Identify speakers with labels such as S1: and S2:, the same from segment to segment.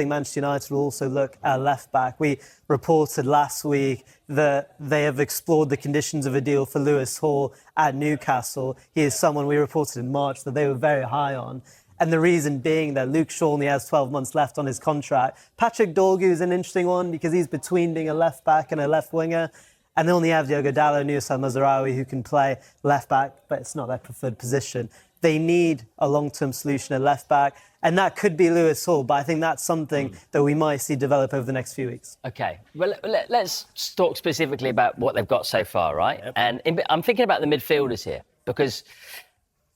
S1: think Manchester United will also look at left back. We reported last week that they have explored the conditions of a deal for Lewis Hall at Newcastle. He is someone we reported in March that they were very high on. And the reason being that Luke Shaw only has 12 months left on his contract. Patrick Dorgu is an interesting one because he's between being a left back and a left winger. And they only have Diogo Dalot, Nusal Mazraoui, who can play left back, but it's not their preferred position. They need a long-term solution at left back, and that could be Lewis Hall, but I think that's something that we might see develop over the next few weeks.
S2: OK, well, let's talk specifically about what they've got so far, right? Yep. And I'm thinking about the midfielders here, because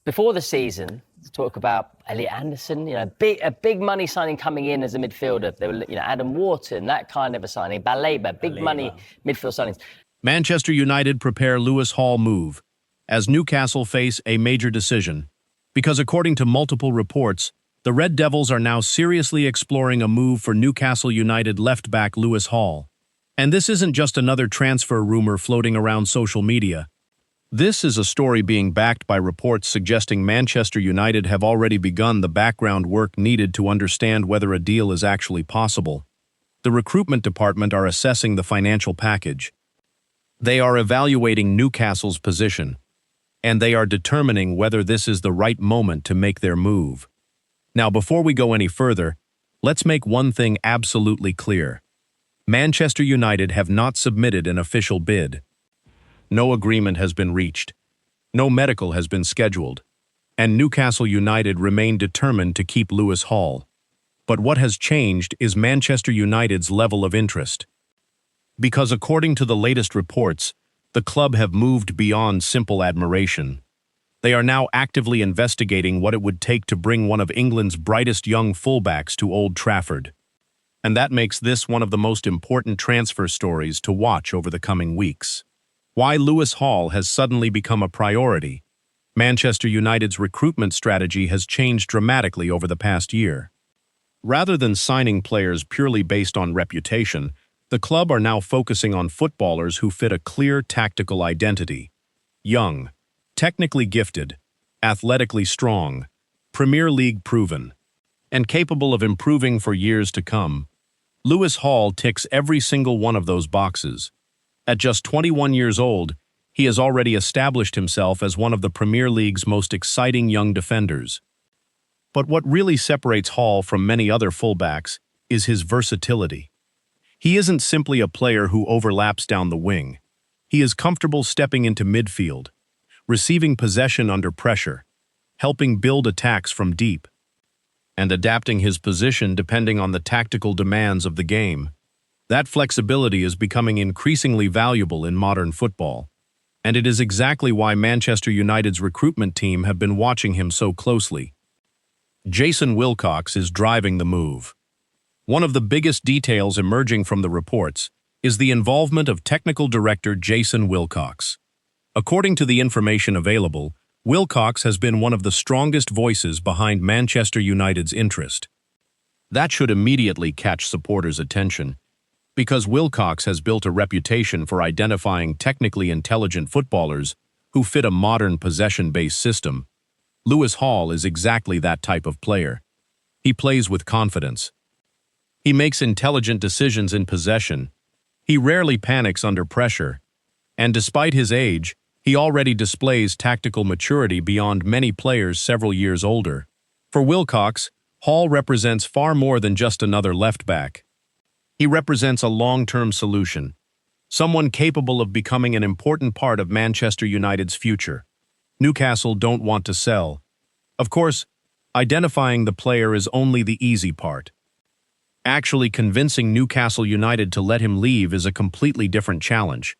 S2: before the season, talk about Elliot Anderson, a big money signing coming in as a midfielder. There were, Adam Wharton, that kind of a signing. Baleba, big money midfield signings.
S3: Manchester United prepare Lewis Hall move as Newcastle face a major decision. Because according to multiple reports, the Red Devils are now seriously exploring a move for Newcastle United left-back Lewis Hall. And this isn't just another transfer rumor floating around social media. This is a story being backed by reports suggesting Manchester United have already begun the background work needed to understand whether a deal is actually possible. The recruitment department are assessing the financial package. They are evaluating Newcastle's position, and they are determining whether this is the right moment to make their move. Now, before we go any further, let's make one thing absolutely clear. Manchester United have not submitted an official bid. No agreement has been reached. No medical has been scheduled. And Newcastle United remain determined to keep Lewis Hall. But what has changed is Manchester United's level of interest. Because according to the latest reports, the club have moved beyond simple admiration. They are now actively investigating what it would take to bring one of England's brightest young fullbacks to Old Trafford. And that makes this one of the most important transfer stories to watch over the coming weeks. Why Lewis Hall has suddenly become a priority. Manchester United's recruitment strategy has changed dramatically over the past year. Rather than signing players purely based on reputation, the club are now focusing on footballers who fit a clear tactical identity. Young, technically gifted, athletically strong, Premier League proven, and capable of improving for years to come. Lewis Hall ticks every single one of those boxes. At just 21 years old, he has already established himself as one of the Premier League's most exciting young defenders. But what really separates Hall from many other fullbacks is his versatility. He isn't simply a player who overlaps down the wing. He is comfortable stepping into midfield, receiving possession under pressure, helping build attacks from deep, and adapting his position depending on the tactical demands of the game. That flexibility is becoming increasingly valuable in modern football, and it is exactly why Manchester United's recruitment team have been watching him so closely. Jason Wilcox is driving the move. One of the biggest details emerging from the reports is the involvement of technical director Jason Wilcox. According to the information available, Wilcox has been one of the strongest voices behind Manchester United's interest. That should immediately catch supporters' attention, because Wilcox has built a reputation for identifying technically intelligent footballers who fit a modern possession-based system. Lewis Hall is exactly that type of player. He plays with confidence. He makes intelligent decisions in possession. He rarely panics under pressure. And despite his age, he already displays tactical maturity beyond many players several years older. For Wilcox, Hall represents far more than just another left-back. He represents a long-term solution, someone capable of becoming an important part of Manchester United's future. Newcastle don't want to sell. Of course, identifying the player is only the easy part. Actually convincing Newcastle United to let him leave is a completely different challenge.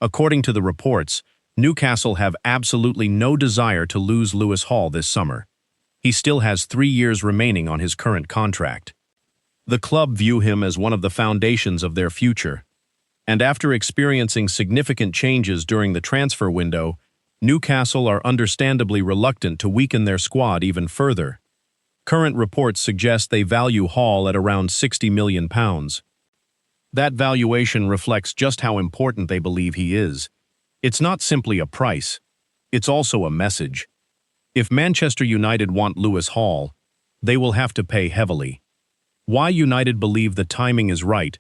S3: According to the reports, Newcastle have absolutely no desire to lose Lewis Hall this summer. He still has 3 years remaining on his current contract. The club view him as one of the foundations of their future. And after experiencing significant changes during the transfer window, Newcastle are understandably reluctant to weaken their squad even further. Current reports suggest they value Hall at around £60 million. That valuation reflects just how important they believe he is. It's not simply a price, it's also a message. If Manchester United want Lewis Hall, they will have to pay heavily. Why United believe the timing is right